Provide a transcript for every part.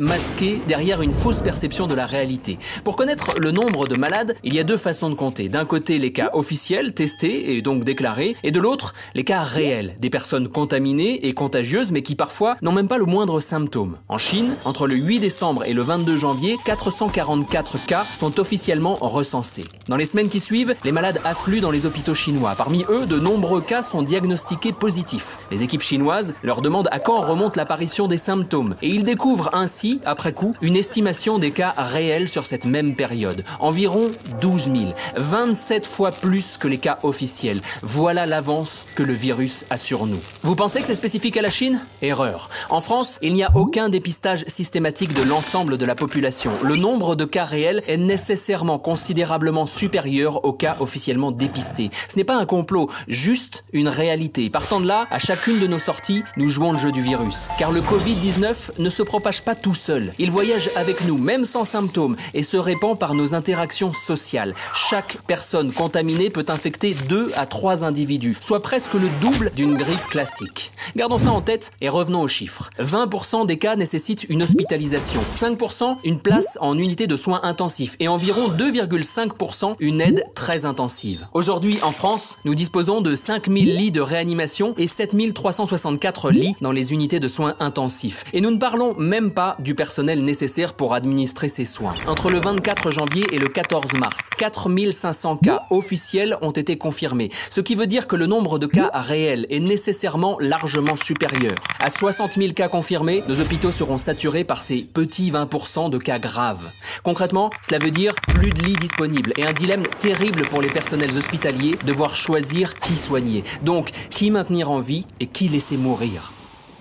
masqué derrière une fausse perception de la réalité. Pour connaître le nombre de malades, il y a deux façons de compter. D'un côté, les cas officiels, testés et donc déclarés, et de l'autre, les cas réels, des personnes contaminées et contagieuses, mais qui parfois n'ont même pas le moindre symptôme. En Chine, entre le 8 décembre et le 22 janvier, 444 cas sont officiellement recensés. Dans les semaines qui suivent, les malades affluent dans les hôpitaux chinois. Parmi eux, de nombreux cas sont diagnostiqués positifs. Les équipes chinoises leur demandent à quand remonte l'apparition des symptômes, et ils découvrent ainsi après coup, une estimation des cas réels sur cette même période. Environ 12 000, 27 fois plus que les cas officiels. Voilà l'avance que le virus a sur nous. Vous pensez que c'est spécifique à la Chine? Erreur. En France, il n'y a aucun dépistage systématique de l'ensemble de la population. Le nombre de cas réels est nécessairement considérablement supérieur aux cas officiellement dépistés. Ce n'est pas un complot, juste une réalité. Partant de là, à chacune de nos sorties, nous jouons le jeu du virus. Car le Covid-19 ne se propage pas tout seul. Il voyage avec nous, même sans symptômes, et se répand par nos interactions sociales. Chaque personne contaminée peut infecter 2 à 3 individus, soit presque le double d'une grippe classique. Gardons ça en tête et revenons aux chiffres. 20% des cas nécessitent une hospitalisation, 5% une place en unité de soins intensifs et environ 2,5% une aide très intensive. Aujourd'hui, en France, nous disposons de 5000 lits de réanimation et 7364 lits dans les unités de soins intensifs. Et nous ne parlons même pas du personnel nécessaire pour administrer ces soins. Entre le 24 janvier et le 14 mars, 4500 cas officiels ont été confirmés, ce qui veut dire que le nombre de cas réels est nécessairement largement supérieur. À 60 000 cas confirmés, nos hôpitaux seront saturés par ces petits 20% de cas graves. Concrètement, cela veut dire plus de lits disponibles et un dilemme terrible pour les personnels hospitaliers, devoir choisir qui soigner. Donc, qui maintenir en vie et qui laisser mourir.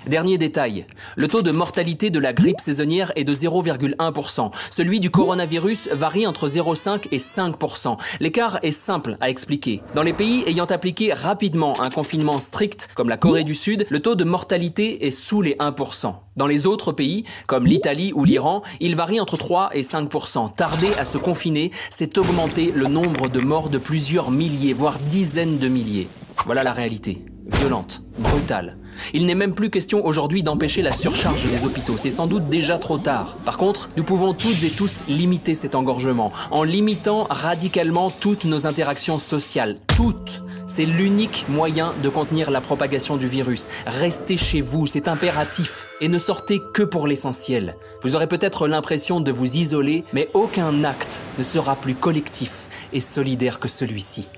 Dernier détail, le taux de mortalité de la grippe saisonnière est de 0,1%. Celui du coronavirus varie entre 0,5 et 5%. L'écart est simple à expliquer. Dans les pays ayant appliqué rapidement un confinement strict, comme la Corée du Sud, le taux de mortalité est sous les 1%. Dans les autres pays, comme l'Italie ou l'Iran, il varie entre 3 et 5%. Tarder à se confiner, c'est augmenter le nombre de morts de plusieurs milliers, voire dizaines de milliers. Voilà la réalité. Violente, brutale. Il n'est même plus question aujourd'hui d'empêcher la surcharge des hôpitaux, c'est sans doute déjà trop tard. Par contre, nous pouvons toutes et tous limiter cet engorgement, en limitant radicalement toutes nos interactions sociales. Toutes! C'est l'unique moyen de contenir la propagation du virus. Restez chez vous, c'est impératif. Et ne sortez que pour l'essentiel. Vous aurez peut-être l'impression de vous isoler, mais aucun acte ne sera plus collectif et solidaire que celui-ci.